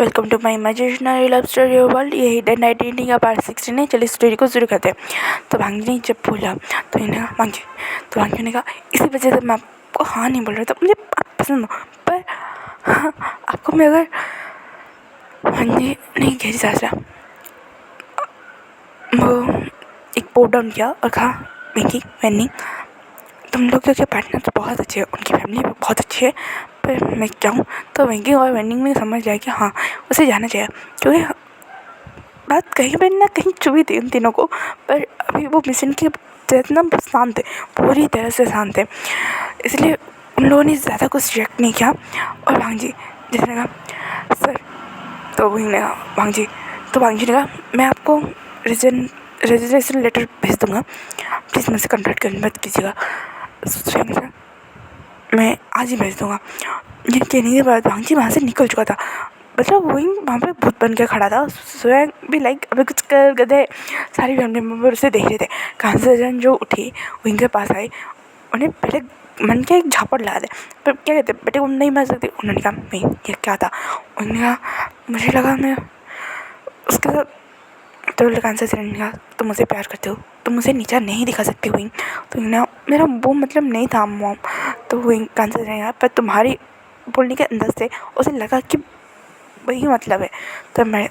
Welcome to my imaginary love story world. ये hidden identity का part 16 है। चलिए स्टोरी को शुरू करते हैं। तो भांगी ने जब बोला तो इन्हें भांगी ने कहा इसी वजह से मैं आपको हाँ नहीं बोल रहा था, मुझे आप पसंद हो, पर हाँ, आपको मैं अगर भांगी ने गहरी सांस लिया, वो एक पोट डाउन किया और कहा वेन्नी तुम लोग के पार्टनर तो बहुत अच्छे हैं, उनकी फैमिली भी बहुत अच्छी है, पर मैं क्या हूँ। तो वेंकी और वेनिंग में समझ लिया कि हाँ उसे जाना चाहिए, क्योंकि बात कहीं पर ना कहीं चुभी थी उन तीनों को। पर अभी वो मिशन की जितना शांत थे, पूरी तरह से शांत थे, इसलिए उन लोगों ने ज़्यादा कुछ रिएक्ट नहीं किया। और भांजी जिसने कहा सर, तो वही ने कहा भांजी ने कहा मैं आपको रेजिग्नेशन लेटर भेज दूँगा, प्लीज़ मुझसे कॉन्टैक्ट करने मत कीजिएगा। सर मैं आज ही भेज दूँगा। ये कहने के बाद भांजी वहाँ से निकल चुका था। मतलब वही वहाँ पे भूत बन के खड़ा था। स्वयं भी लाइक अभी कुछ कर गए। सारी फैमिली मेम्बर उसे देख रहे थे। कहाँ से जन जो उठी वहीं के पास आई, उन्हें पहले मन के एक झापड़ लगा दे, पर क्या कहते बेटे वो नहीं मर सकती। उन्होंने कहा नहीं ये क्या था। उन्होंने कहा मुझे लगा मैं उसके साथ, तो कांसा से ने कहा तुम मुझे प्यार करते हो, तुम मुझे नीचा नहीं दिखा सकती हुई। तो मेरा वो मतलब नहीं था मॉम। तो वही कांसा से ने कहा पर तुम्हारी बोलने के अंदर से उसे लगा कि वही मतलब है।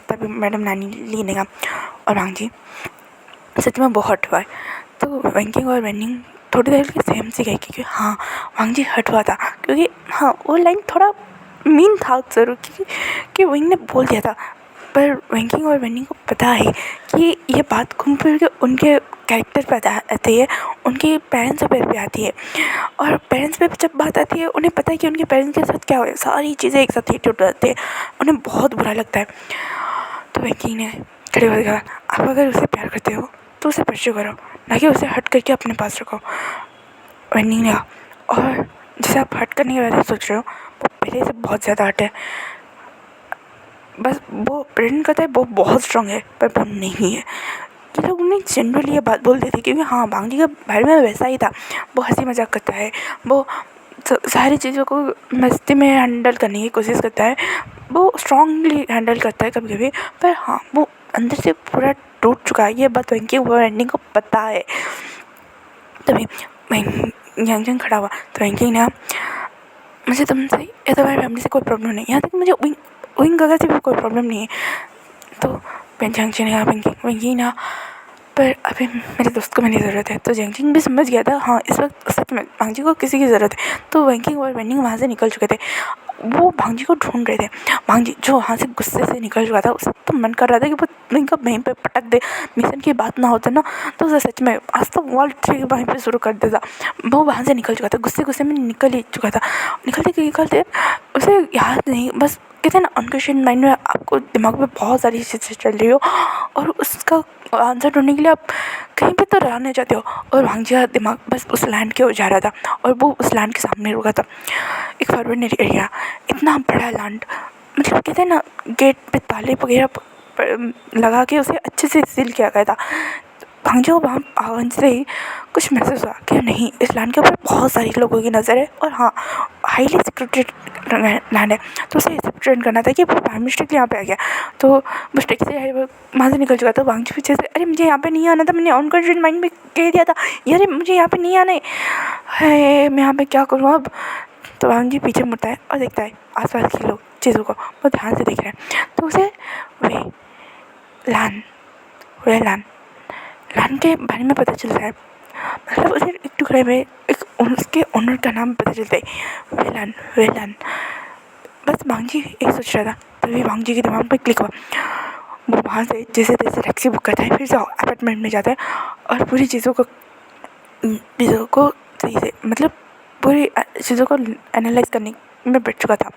तभी मैडम नानी ली ने कहा और भांजी सच में बहुत हुआ है। तो वेंकिंग और वेनिंग थोड़ी देर के सेम सी गई, क्योंकि हाँ भांजी हट हुआ था, क्योंकि हाँ वो लाइन थोड़ा मीन था ज़रूर कि विंग ने बोल दिया था। पर वेंकिंग और वेनिंग को पता है कि ये बात घूम फिर के उनके कैरेक्टर पर आती है, उनके पेरेंट्स पर भी आती है। और पेरेंट्स पे जब बात आती है, उन्हें पता है कि उनके पेरेंट्स के साथ क्या हुआ, सारी चीज़ें एक साथ हिट हो जाती है, उन्हें बहुत बुरा लगता है। तो वेंकी ने खड़े होकर कहा आप अगर उसे प्यार करते हो तो उसे परस्यू करो, ना कि उसे हट करके अपने पास रखो। वेंकी ने कहा और जिसे आप हट करने के बारे में सोच रहे हो वो पहले से बहुत ज़्यादा हट है, बस वो प्रेजेंट करता है वो बहुत स्ट्रांग है, पर वो नहीं है। ये लोग उन्हें जनरली ये बात बोलते थे, क्योंकि हाँ भांगी का बारे में वैसा ही था। वो हंसी मजाक करता है, वो सारी चीज़ों को मस्ती में हैंडल करने की कोशिश करता है, वो स्ट्रांगली हैंडल करता है कभी कभी, पर हाँ वो अंदर से पूरा टूट चुका है। ये बात वेंकी वो एंडिंग को पता है। तभी यंग खड़ा हुआ तो वेंकी ने मुझे तुमसे या तुम्हारी फैमिली से कोई प्रॉब्लम नहीं, यहाँ तक मुझे विंग गगा से भी कोई प्रॉब्लम नहीं है। तो जंगजिंग ने कहा वेंकी ना, पर अभी मेरे दोस्त को मेरी ज़रूरत है। तो जंगजिंग भी समझ गया था हाँ इस वक्त सच में भांजी को किसी की ज़रूरत है। तो वेंकिंग और वेनिंग वहाँ से निकल चुके थे, वो भांजी को ढूंढ रहे थे। भांजी जो वहाँ से गुस्से से निकल चुका था, उसका तो मन कर रहा था कि वो इनका वहीं पे पटक दे, मिशन की बात ना होता ना तो उसे सच में आज तो वर्ल्ड 3 वहीं पे शुरू कर देता। वो वहाँ से निकल चुका था, गुस्से में निकल ही चुका था। निकलते उसे याद नहीं, बस कहते हैं ना अनकॉन्शियस माइंड में आपको दिमाग में बहुत सारी चीज़ें चल रही हो और उसका आंसर ढूंढने के लिए आप कहीं पे तो रहने जाते हो। और भांजी का दिमाग बस उस लैंड के ओर जा रहा था और वो उस लैंड के सामने रुका था। एक फॉरवर्ड एरिया, इतना बड़ा लैंड, मतलब कहते हैं ना गेट पे ताले वगैरह लगा के उसे अच्छे से सील किया गया था। भांजी को वहाँ आवन से ही कुछ महसूस हुआ कि नहीं इस लैंड के ऊपर बहुत सारे लोगों की नज़र है और हाँ हाईली सिक्योरिटेड लैंड है। तो उसे ट्रेन करना था कि वो बाय मिस्टेक यहाँ पे आ गया। तो मिस्टेक से वहाँ से निकल चुका था। भांजी पीछे से अरे मुझे यहाँ पे नहीं आना था, मैंने अनकॉन्शियस माइंड में कह दिया था यार मुझे यहाँ पे नहीं आना है, मैं यहाँ पे क्या करूँ अब। तो भांजी पीछे मुड़ता है और देखता है आसपास के लोग चीज़ों को वो ध्यान से देख रहे हैं। तो उसे वे लैंड के बारे में पता चलता है, मतलब उसे एक टुकड़े में एक उसके ओनर का नाम पता चलता है वेलान। बस भांजी एक सोच रहा था, तभी भांजी के दिमाग में क्लिक हुआ। वो वहाँ से जैसे तैसे टैक्सी बुक करता है, फिर से अपार्टमेंट में जाता है और पूरी चीज़ों को सही से मतलब पूरी चीज़ों को एनालाइज करने में बैठ चुका था।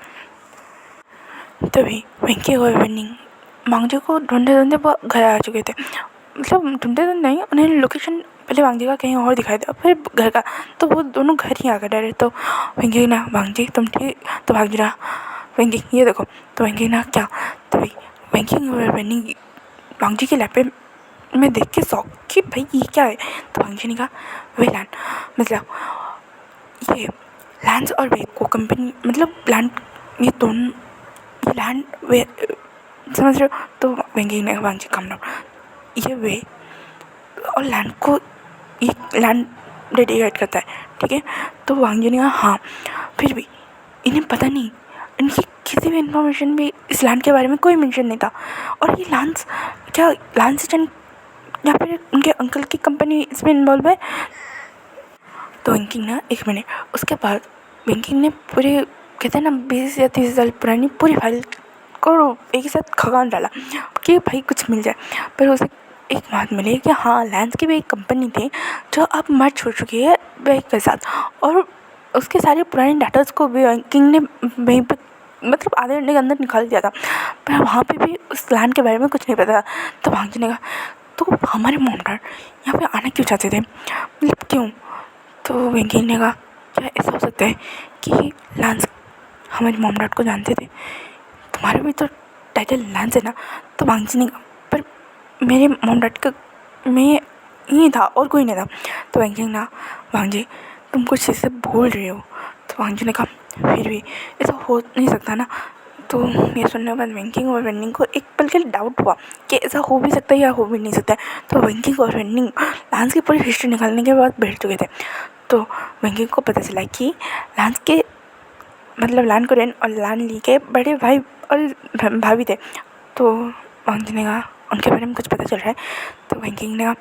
तभी वेंकी और वेनिंग भांजी को ढूंढते वो घर आ चुके थे। मतलब ढूंढते तो नहीं, उन्हें लोकेशन पहले भांजी का कहीं और दिखाई दिया फिर घर का, तो वो दोनों घर ही आ गए डायरेक्ट। तो वेंकी ना भांजी तुम ठीक, तो भांजी ना वेंकी ये देखो, तो वेंकी ना क्या, तभी वेंकी और वेनिंग भांजी के लैपे में देख के शौक कि भाई ये क्या है। तो भांजी ने कहा वे लैंड, मतलब ये लैंड्स और वे को कंपनी, मतलब लैंड ये दोनों लैंड वे समझ रहे हो। तो वेंकी ने वांग जी कम डाउन, ये वे और लैंड को ये लैंड डेडिकेट करता है, ठीक है। तो वांग जी ने कहा हाँ, फिर भी इन्हें पता नहीं, इनकी किसी भी इन्फॉर्मेशन भी इस लैंड के बारे में कोई मेंशन नहीं था। और ये लांस क्या लांस चंद या फिर उनके अंकल की कंपनी इसमें इन्वॉल्व है। तो वेंकिंग ना 1 मिनट, उसके बाद वेंकिंग ने पूरे कहते हैं ना 20 या 30 साल पुरानी पूरी फाइल को एक ही साथ खंगाल डाला कि भाई कुछ मिल जाए। पर उसे एक बात मिली कि हाँ, लैंस की भी एक कंपनी थी जो अब मर्ज हो चुकी है बैंक के साथ, और उसके सारे पुराने डाटाज को भी वेंकिंग ने वहीं पर मतलब आधे घंटे के अंदर निकाल दिया था। पर वहाँ पे भी उस लैंड के बारे में कुछ नहीं पता। तो भांजी ने कहा तो हमारे मॉम डैड यहाँ पे आना क्यों चाहते थे, मतलब क्यों। तो वेंकी ने कहा क्या ऐसा हो सकता है कि लांस हमारे मॉम डैड को जानते थे, तुम्हारे भी तो टाइटल लांस है ना। तो वांगजी ने कहा पर मेरे मॉम डैड का मैं ही था और कोई नहीं था। तो वेंकी ने कहा वांगजी तुम कुछ चीज़ से भूल रहे हो। तो वांगजी ने कहा फिर भी ऐसा हो नहीं सकता ना। तो ये सुनने के बाद वेंकिंग और वेंडिंग को एक पल के लिए डाउट हुआ कि ऐसा हो भी सकता है या हो भी नहीं सकता है। तो वेंकिंग और वेंडिंग लांस की पूरी हिस्ट्री निकालने के बाद बैठ चुके थे। तो वेंकिंग को पता चला कि लांस के मतलब लान कुरेन और लान ली के बड़े भाई और भाभी थे। तो वांगजी ने कहा उनके बारे में कुछ पता चल रहा है। तो वेंकिंग ने कहा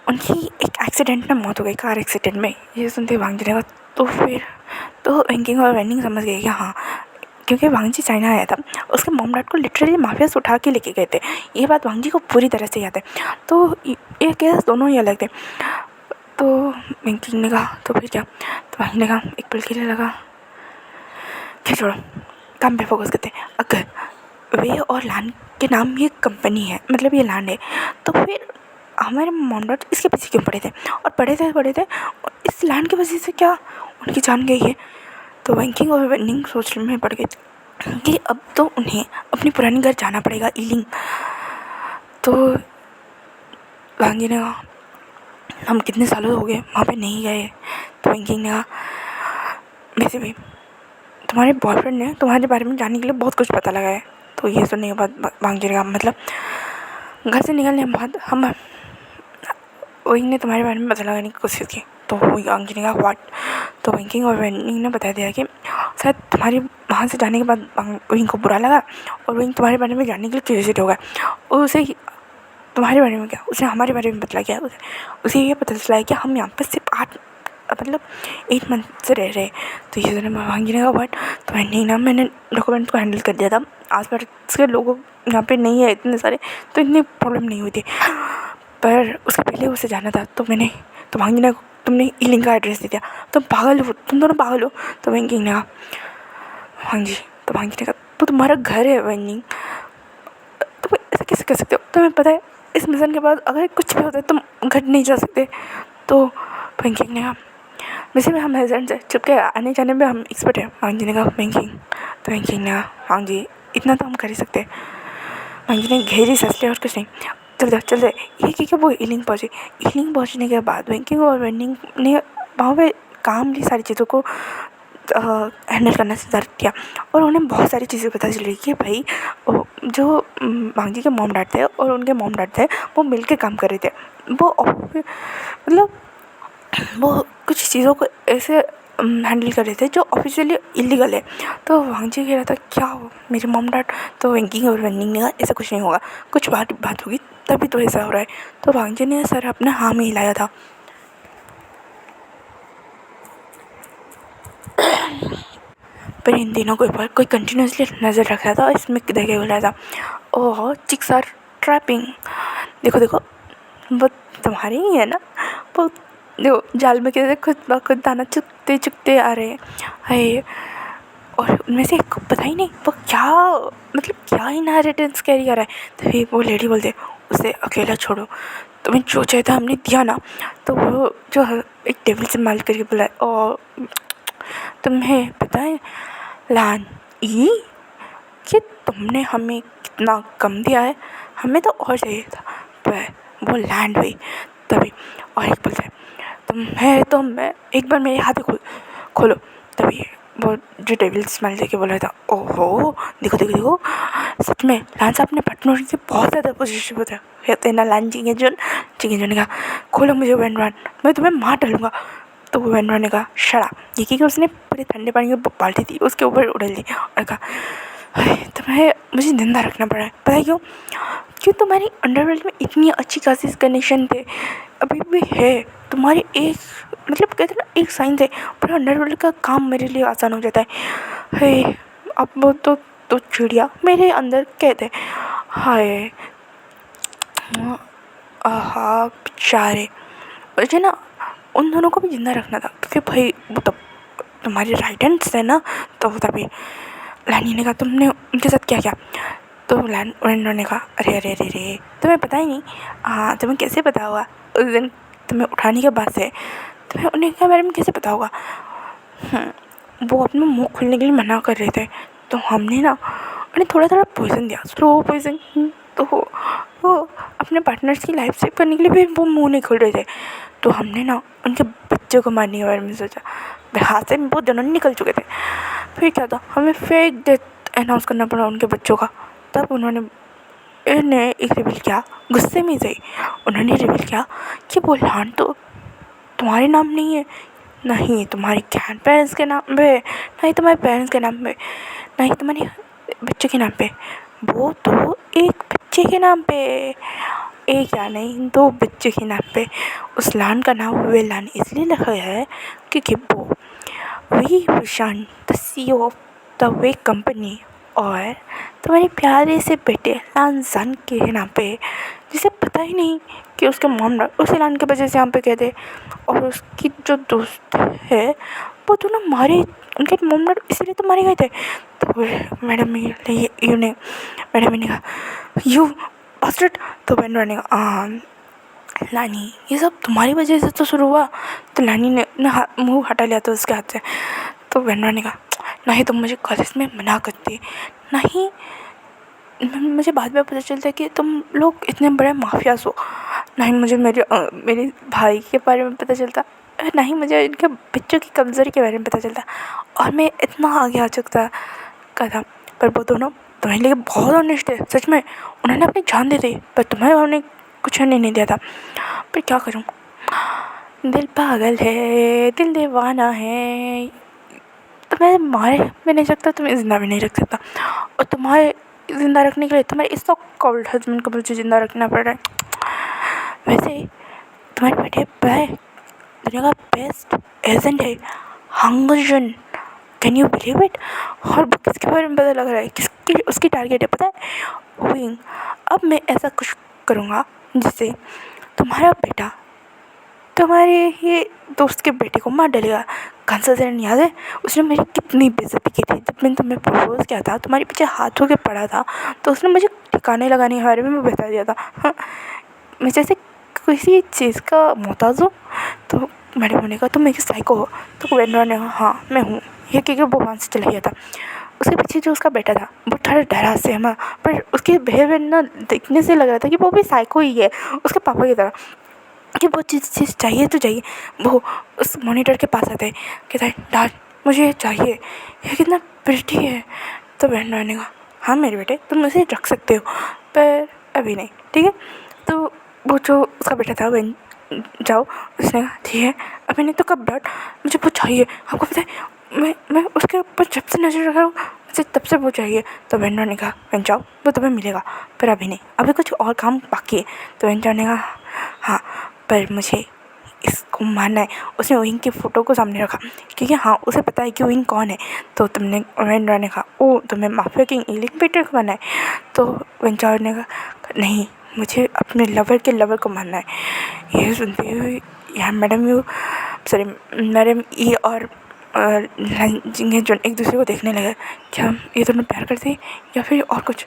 उनकी एक एक्सीडेंट में मौत हो गई, कार एक्सीडेंट में। ये सुनते वांगजी ने कहा तो फिर तो वेंकिंग और वेंडिंग समझ गए कि हाँ, क्योंकि वांगजी चाइना आया था, उसके मॉम डैड को लिटरली माफिया से उठा के लेके गए थे। ये बात वांगजी को पूरी तरह से याद है। तो ये केस दोनों ही अलग थे। तो वेंकिंग ने कहा तो फिर क्या। तो वांगजी ने कहा एक पल के लिए लगा कि छोड़ो, काम पे फोकस करते हैं। अगर वे और लैंड के नाम ये कंपनी है, मतलब ये लैंड है, तो फिर हमारे मॉम डैड इसके पीछे क्यों पड़े थे, और पड़े थे और इस लैंड की वजह से क्या उनकी जान गई है। तो वेंकिंग और वेंडिंग सोचने में पड़ गए कि अब तो उन्हें अपनी पुरानी घर जाना पड़ेगा, ईलिंग। तो वांगी ने कहा हम कितने सालों हो गए वहाँ पे नहीं गए। तो वेंकिंग ने कहा वैसे भी तुम्हारे बॉयफ्रेंड ने तुम्हारे बारे में जानने के लिए बहुत कुछ पता लगाया है। तो ये सुनने के बाद वांगी ने कहा मतलब घर से निकलने के बाद हम वही ने तुम्हारे बारे में पता लगाने की कोशिश की। तो वांगी ने कहा व्हाट। तो वेंकिंग और वेंडिंग ने बता दिया कि शायद तुम्हारे वहाँ से जाने के बाद विंग को बुरा लगा और विंग तुम्हारे बारे में जानने के लिए क्यूरियसिट हो गया, और उसे तुम्हारे बारे में क्या, उसे हमारे बारे में बतला गया। उसे ये पता चला है कि हम यहाँ पर सिर्फ 8 मंथ से रह रहे। तो ये वांगी ने कहा बट तो नहीं ना, मैंने डॉक्यूमेंट को हैंडल कर दिया था, आस पास के लोगों यहाँ पे नहीं है इतने सारे, तो इतनी प्रॉब्लम नहीं हुई थी। पर उसके पहले उसे जाना था तो मैंने तो वांगी ने तुमने ईलिंग का एड्रेस दे दिया, तुम पागल हो, तुम दोनों पागल हो। तो वेंकी ने कहा हाँ जी। तो वांगी ने कहा तो तुम्हारा घर है वेंकिंग, तुम ऐसा कैसे कर सकते हो, तुम्हें पता है इस मिशन के बाद अगर कुछ भी होता है तुम घर नहीं जा सकते। तो वेंकी ने कहा वैसे भी हम हस्बैंड से चुपके आने जाने में हम एक्सपर्ट हैं। वांगी ने कहा वेंकिंग। तो वेंकी ने कहा हाँ जी इतना तो हम कर ही सकते हैं। वांगी ने गहरी सांस ली और कुछ नहीं, चल दे ये कि वो ईलिंग पहुँचे। ईलिंग पहुँचने के बाद वेंकिंग और वेंडिंग ने वहाँ पे कामली सारी चीज़ों को हैंडल करना स्टार्ट किया, और उन्हें बहुत सारी चीज़ें पता चली कि भाई जो वांगी के मॉम डैड थे और उनके मॉम डैड थे वो मिल के काम कर रहे थे। वो मतलब वो कुछ चीज़ों को ऐसे हैंडल कर रहे थे जो ऑफिशियली इलीगल है। तो वांगजी कह रहा था क्या हो मेरे मॉम डैड। तो वेंकिंग और वेंडिंग ने कहा ऐसा कुछ नहीं होगा, कुछ बात होगी तभी तो ऐसा हो रहा है। तो वांगजी ने सर अपना हाँ में हिलाया था। पर इन दिनों के ऊपर कोई कंटिन्यूसली नज़र रख रहा था और इसमें देखे बोल रहा था ओह चिक्स आर ट्रैपिंग, देखो वो तुम्हारे ही है ना, वो देखो जाल में कैसे खुद ब खुद दाना चुगते आ रहे हैं है। और उनमें से एक को पता ही नहीं वो क्या मतलब क्या ही इनहेरिटेंस कैरी कर रहा है। तो फिर वो लेडी बोलते उसे अकेला छोड़ो, तुम्हें जो चाहिए था हमने दिया ना। तो वो जो एक टेबल से माल करके बोला और तुम्हें पता है लान ई कि तुमने हमें कितना कम दिया है, हमें तो और चाहिए था। पर वो लैंड हुई तभी। और एक बोलता है तुम है तो मैं एक बार मेरे हाथ खोलो। तभी वो जो डेविल स्माइल देके बोला था, ओहो देखो देखो देखो, सच में लान साहब ने पार्टनर से बहुत ज़्यादा पॉजिटिव होता है तेना लान चिंगे ने कहा खोलो मुझे वेनरान, मैं तुम्हें मार डालूंगा। तो वो वेनरान ने कहा शड़ा, ये कि उसने पूरे ठंडे पानी की बाल्टी थी उसके ऊपर उड़ेल दी और कहा तुम्हें मुझे जिंदा रखना पड़ा है, पता है क्यों? क्यों तुम्हारी अंडरवर्ल्ड में इतनी अच्छी खासी कनेक्शन थे, अभी भी है तुम्हारी एक, मतलब कहते ना एक साइन थे, पूरा अंडरवर्ल्ड का काम मेरे लिए आसान हो जाता है। अब वो तो चिड़िया मेरे अंदर कहते हाय, हाँ बेचारे, मुझे ना उन दोनों को भी जिंदा रखना था क्योंकि भाई वो तो तुम्हारे राइट हैंड्स थे ना। तो तभी लानी ने कहा तुमने उनके साथ क्या किया? तो वेंडर ने कहा अरे अरे अरे अरे तुम्हें पता ही नहीं। हाँ तुम्हें कैसे पता होगा, उस दिन तुम्हें उठाने के बाद से तुम्हें उनके बारे में कैसे पता होगा? वो अपना मुंह खोलने के लिए मना कर रहे थे, तो हमने ना उन्हें थोड़ा थोड़ा पॉइजन दिया, स्लो पॉइजन। तो वो अपने पार्टनर्स की लाइफ सेव करने के लिए भी वो मुंह नहीं खोल रहे थे। तो हमने ना उनके बच्चों को मारने के बारे में सोचा, हाथ से वो दोनों निकल चुके थे। फिर क्या था, हमें फेक डेथ अनाउंस करना पड़ा उनके बच्चों का। तब उन्होंने एक रिवील किया, गुस्से में से उन्होंने रिवील किया कि वो लान तो तुम्हारे नाम नहीं है, नहीं तुम्हारे ग्रैंड पेरेंट्स के नाम पे, नहीं तुम्हारे पेरेंट्स के नाम पे, नहीं तुम्हारे बच्चे के नाम पे, वो तो एक बच्चे के नाम पे, एक या नहीं दो बच्चे के नाम पे। उस लान का नाम वे लान इसलिए रखा गया है क्योंकि वो वी विशान the CEO of the way company और तुम्हारे प्यारे से बेटे लान जान के नाम पे, जिसे पता ही नहीं कि उसके मॉम उस लान के वजह से यहाँ पे कहते। और उसकी जो दोस्त है वो दोनों मारे, उनके मॉम डैड इसलिए तो मारे गए थे। तो मैडम मैडम ने कहा यू बास्टर्ड। तो वेंडर ने कहा लानी ये सब तुम्हारी वजह से तो शुरू हुआ। तो लानी ने मुंह हटा लिया था उसके हाथ से। तो वेंडर ने कहा नहीं तुम मुझे कॉलेज में मना करती, नहीं मुझे बाद में पता चलता है कि तुम लोग इतने बड़े माफियाज हो, नहीं मुझे मेरे भाई के बारे में पता चलता, नहीं मुझे इनके बच्चों की कमज़ोरी के बारे में पता चलता, और मैं इतना आगे आ चुका था। पर वो दोनों तुम्हारे लिए बहुत ऑनेस्ट है, सच में उन्होंने अपनी जान दे दी, पर तुम्हें उन्होंने कुछ नहीं दिया था। पर क्या करूँ, दिल पागल है, दिल दीवाना है, तुम्हें मारे भी नहीं सकता, तुम्हें जिंदा भी नहीं रख सकता, और तुम्हारे ज़िंदा रखने के लिए तुम्हारे इस कॉल्ड हस्बैंड को मुझे ज़िंदा रखना पड़ रहा है। वैसे तुम्हारे बेटे भाई दुनिया का बेस्ट एजेंट है, हंगजन, कैन यू बिलीव इट? और वो किसके बारे में पता लग रहा है, किसकी उसकी टारगेट है पता है? विंग। अब मैं ऐसा कुछ करूँगा जिससे तुम्हारा बेटा तुम्हारे ये दोस्त के बेटे को मार डालेगा। कंसल्टेंट याद है उसने मेरी कितनी बेइज्जती की थी जब मैंने तुम्हें प्रपोज किया था, तुम्हारे पीछे हाथ होके पड़ा था, तो उसने मुझे ठिकाने लगाने के बारे में बता दिया था। हाँ, मैं जैसे किसी चीज़ का मोहताज हूँ। तो मैडम ने कहा तुम मेरी साइको हो? तो वेंडर ने कहा हाँ मैं हूँ, ये क्योंकि वो वहाँ से चला गया था। उसके पीछे जो उसका बेटा था वो थोड़ा डरा सहमा, पर उसके बिहेवियर ना देखने से लग रहा था कि वो भी साइको ही है उसके पापा की तरह, कि वो चीज़ चाहिए तो चाहिए। वो उस मॉनिटर के पास आते कहता है डैड मुझे ये चाहिए, ये कितना प्रिटी है। तो वेंडर ने कहा हाँ मेरे बेटे तुम उसे रख सकते हो, पर अभी नहीं, ठीक है। तो वो जो उसका बेटा था वें जाओ, उसने कहा ठीक है अभी नहीं तो कब डैड, मुझे वो चाहिए। आपको पता है मैं उसके ऊपर जब से नज़र रखा हूँ मुझे तब से वो चाहिए। तो वेंडर ने कहा वें जाओ वो तुम्हें मिलेगा, पर अभी नहीं, अभी कुछ और काम बाकी है। तो वेंडर ने कहा हाँ पर मुझे इसको मानना है। उसने विंग की फ़ोटो को सामने रखा क्योंकि हाँ उसे पता है कि विंग कौन है। तो तुमने वेंडर ने कहा ओ तुम्हें माफिया किंग इलिंग पीटर को मानना है? तो वेंचर ने कहा नहीं मुझे अपने लवर के लवर को मानना है। ये सुनते हुए यार मैडम ई और जो एक दूसरे को देखने लगे, क्या ये दोनों प्यार करते हैं या फिर और कुछ?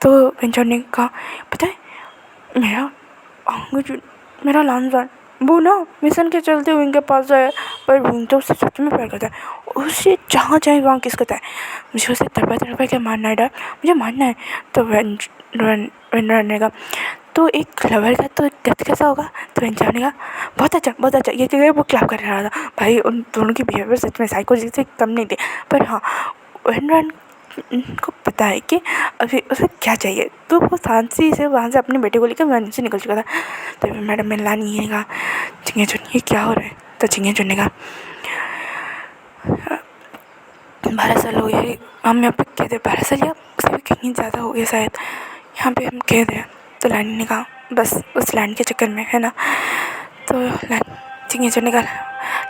तो वेंचर ने कहा पता है मेरा लानजान वो ना मिशन के चलते विंग के पास जाए, पर विंग तो उससे सच में प्यार करता है, उससे जहाँ जाए वहाँ किस करता है। मुझे उसे तड़पा के मारना है डर, मुझे मारना है। तो वेंडर ने कहा तो एक लवर का तो डेथ कैसा होगा। तो इंसान ने कहा बहुत अच्छा ये कह वो क्लैप कर रहा था। भाई उन दोनों की बिहेवियर सच में साइको से कम नहीं थे। पर हाँ वेनरन को पता है कि अभी उसे क्या चाहिए, तो वो शांति से वहाँ से अपने बेटे को लेकर वहीं से निकल चुका था। तो फिर मैडम मेलानी ने कहा चिंगे चुन ये क्या हो रहा है। तो चिंगे चुन ने कहा 12 साल हो गए हम यहाँ पे कैद है, 12 साल या उससे भी कहीं ज़्यादा हो गया शायद, यहाँ पे हम कैद हैं। तो लानी ने कहा बस उस लैंड के चक्कर में है ना। तो चिंगे चुन ने कहा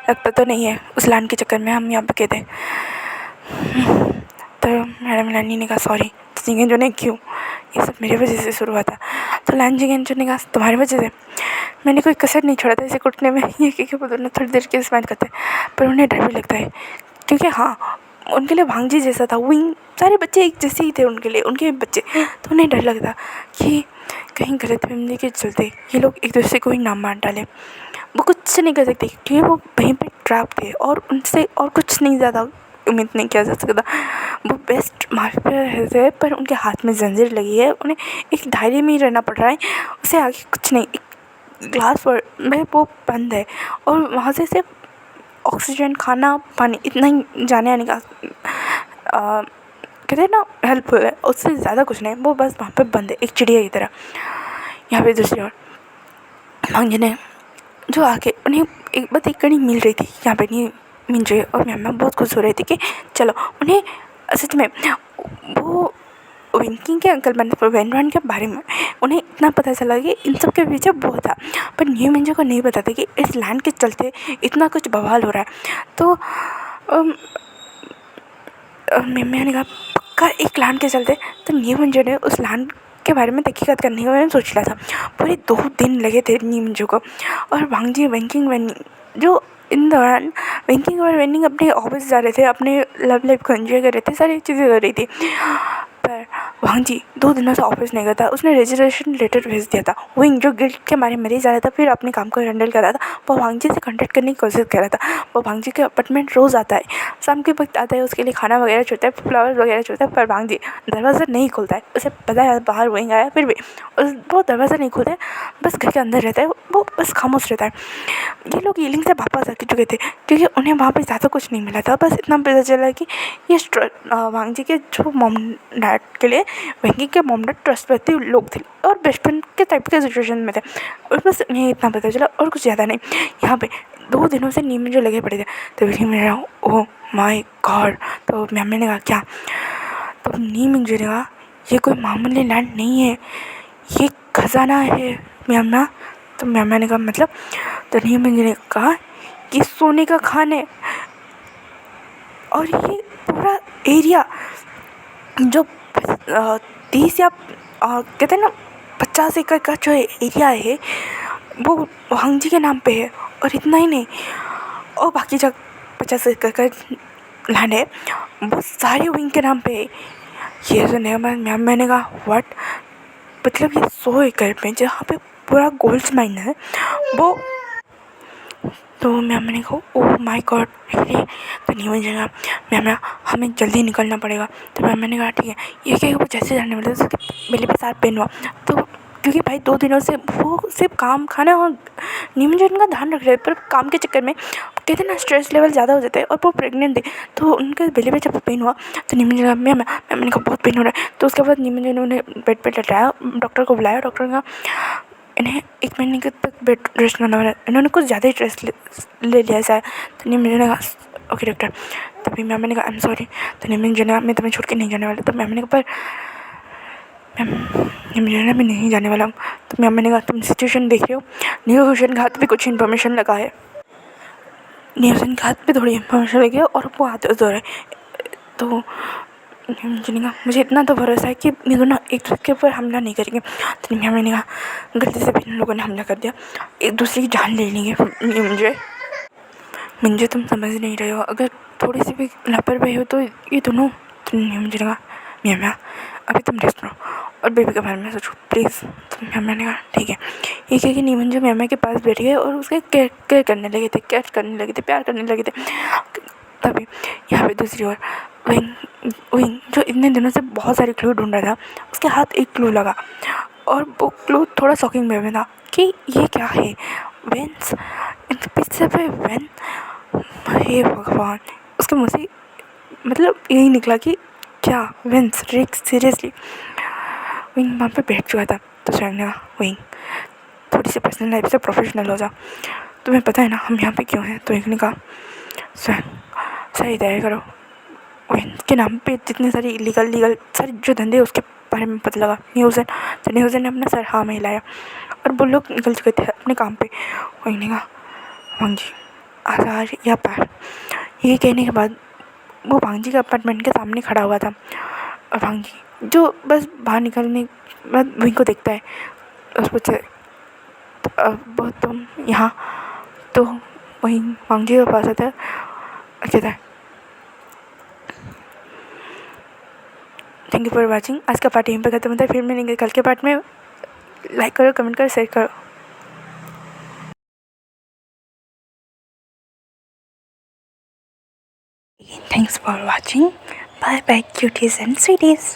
लगता तो नहीं है उस लैंड के चक्कर में हम यहाँ पे कैद हैं। तो मैडम लानी ने कहा सॉरी। चिंगे चुन ने क्यों, ये सब मेरी वजह से शुरू हुआ था। तो लाइन चिंगे चुन ने कहा तुम्हारी वजह से, मैंने कोई कसर नहीं छोड़ा था इसे कुटने में। ये क्योंकि वो दोनों थोड़ी देर के स्माइल करते हैं पर उन्हें डर भी लगता है क्योंकि हाँ उनके लिए भांजी जैसा था। विंग सारे बच्चे एक जैसे ही थे उनके लिए, उनके बच्चे। तो उन्हें डर लगता कि कहीं गलतफहमी के चलते ये लोग एक दूसरे को ही नाम मार डालें। वो कुछ नहीं कर सकते क्योंकि वो वहीं पे ट्रैप थे और उनसे और कुछ नहीं ज़्यादा उम्मीद नहीं किया जा सकता। वो बेस्ट माफिया थे पर उनके हाथ में जंजीर लगी है, उन्हें एक दायरे में ही रहना पड़ रहा है, उसे आगे कुछ नहीं। एक ग्लास में वो बंद है और वहाँ से सिर्फ ऑक्सीजन खाना पानी इतना ही जाने आने का कहते हैं ना हेल्पफुल है, उससे ज़्यादा कुछ नहीं। वो बस वहाँ पे बंद है एक चिड़िया की तरह। यहाँ पे दूसरी ओर भांजे ने जो आके उन्हें एक बात एक कड़ी मिल रही थी। यहाँ पे नहीं मिंजे और मैम बहुत खुश हो रही थी कि चलो उन्हें सच में वो विंकिंग के अंकल मतलब वेनरन के बारे में उन्हें इतना पता चला कि इन सब के पीछे वो था। पर न्यू मिंजे को नहीं पता था कि इस लैंड के चलते इतना कुछ बवाल हो रहा है। तो मैम ने कहा पक्का एक लैंड के चलते। तो न्यू मिंजे ने उस लैंड के बारे में तहकीकात करने का मैंने सोच लिया था। पूरे 2 दिन लगे थे न्यू मिंजे को और भांजी वेंकिंग वेनिंग जो इन दौरान वेंकिंग और वेनिंग अपने ऑफिस जा रहे थे, अपने लव लाइफ को एंजॉय कर रहे थे, सारी चीज़ें कर रही थी। पर वांगजी 2 दिनों से ऑफिस नहीं गया था। उसने रेजिग्नेशन लेटर भेज दिया था। विंग जो गिल्ट के मारे मर ही जा रहा था फिर अपने काम को हैंडल कर रहा था, वो वांगजी से कॉन्टैक्ट करने की कोशिश कर रहा था। वो वांगजी के अपार्टमेंट रोज़ आता है, शाम के वक्त आता है, उसके लिए खाना वगैरह छोड़ता है, फ्लावर्स वगैरह छोड़ता है। पर वांगजी दरवाज़ा नहीं खोलता है। उसे पता है बाहर विंग आया फिर भी वो दरवाज़ा नहीं खोलता है, बस घर के अंदर रहता है। वो बस खामोश रहता है। ये लोग यीलिंग से वापस आ चुके थे क्योंकि उन्हें वहाँ पर ज़्यादा कुछ नहीं मिला था। बस इतना पता चला कि ये वांगजी के जो मॉम डैड के लिए वेंकिंग के मॉम डैड ट्रस्टवर्दी लोग थे और बेस्ट फ्रेंड के टाइप के सिचुएशन में थे। और बस उन्हें इतना पता चला और कुछ ज़्यादा नहीं। यहाँ पे 2 दिनों से नीम में जो लगे पड़े थे। तो मेरा ओह माय गॉड। तो मैम ने कहा क्या। तो नीम ने कहा ये कोई मामूली लैंड नहीं है, ये खजाना है मैम। तो मैम ने कहा मतलब। तो नीम ने कहा कि सोने का खान है और ये पूरा एरिया जो 30 या कहते हैं ना 50 एकड़ का जो एरिया है वो वांगजी के नाम पे है। और इतना ही नहीं, और बाकी जो 50 एकड़ का लैंड है वो सारे विंग के नाम पे है। ये सुने मैम मैंने कहा व्हाट, मतलब ये 100 एकड़ में जहाँ पे पूरा गोल्ड माइन है वो। तो मैम ने कहा ओह माय गॉड रियली। तो नहीं मिल जाएगा मैम, हमें जल्दी निकलना पड़ेगा। तो मैम ने कहा ठीक है। ये क्या वो जैसे जाने वाले उसके बेले पे साथ पेन हुआ। तो क्योंकि भाई 2 दिनों से वो सिर्फ काम खाना और नीमजन का ध्यान रख रहे पर काम के चक्कर में कहते ना स्ट्रेस लेवल ज़्यादा हो जाता है। और वो प्रेग्नेंट थी तो उनके बेले पे जब पेन हुआ तो नीमजन मैम मैंने कहा बहुत पेन हो रहा है। तो उसके बाद नीमजन ने उन्हें बेड पर लटाया, डॉक्टर को बुलाया। डॉक्टर ने कहा इन्हें 1 महीने के तक बेड रेस्ट करना पड़ा, इन्होंने कुछ ज़्यादा ही स्ट्रेस ले लिया शायद। तो नहीं मैंने कहा ओके डॉक्टर। तभी मैम ने कहा आई एम सॉरी। तो नहीं मैंने मैं तुम्हें छोड़ के नहीं जाने वाला। तो मैम ने कहा पर मैम मैं नहीं जाने वाला हूँ। तो मैम ने कहा तुम सिचुएशन देख रहे हो, न्यूरोशन के हाथ पे कुछ इन्फॉर्मेशन लगा है, न्यूरोशन के हाथ पे थोड़ी इन्फॉर्मेशन लगी है और वो हाथ दो है। तो मैंने कहा मुझे इतना तो भरोसा है कि ये दोनों एक दूसरे के ऊपर हमला नहीं करेंगे। तो मैंने कहा गलती से भी इन लोगों ने हमला कर दिया, एक दूसरे की जान ले लेंगे। मुझे तुम समझ नहीं रहे हो, अगर थोड़ी सी भी लापरवाही हो तो ये दोनों। तो मुझे लगा मैम अभी तुम रेस्ट करो और बेबी के बारे में सोचो प्लीज़। तो मैम ने कहा ठीक है। ये कह कि नीमन जो मैम के पास बैठ गए और उसके केयर करने लगे थे, प्यार करने लगे थे। तभी यहाँ पे दूसरी ओर विंग जो इतने दिनों से बहुत सारे क्लू ढूंढ रहा था उसके हाथ एक क्लू लगा और वो क्लू थोड़ा शॉकिंग वे में था कि ये क्या है, वेंस पीछे पे वेन, हे भगवान। उसके मुँह से मतलब यही निकला कि क्या वेंस रिक सीरियसली। विंग वहाँ पे बैठ चुका था तो स्वयं ने कहा, विंग थोड़ी सी पर्सनल लाइफ से प्रोफेशनल हो जा, तुम्हें पता है ना हम यहाँ पे क्यों हैं। तो विंग ने कहा, स्वयं सही तय करो, विंग के नाम पे जितने सारी लीगल सारे जो धंधे उसके बारे में पता लगा। न्यूज़न तो न्यूज़न ने अपना सर हाँ में हिलाया और वो लोग निकल चुके थे अपने काम पे। विंग ने कहा, वांग जी आधार या पैर। ये कहने के बाद वो वांग जी के अपार्टमेंट के सामने खड़ा हुआ था और वांग जी जो बस बाहर निकलने के बाद विंग को देखता है, उस पूछे वो तुम यहाँ। तो वहीं वांग जी के पास आता है, कहता है थैंक यू फॉर वॉचिंग। आज का पार्ट यहीं पर खत्म होता है, फिर मिलेंगे कल के पार्ट में। लाइक करो, कमेंट करो, शेयर करो। Thanks for watching. Bye bye cuties and sweeties.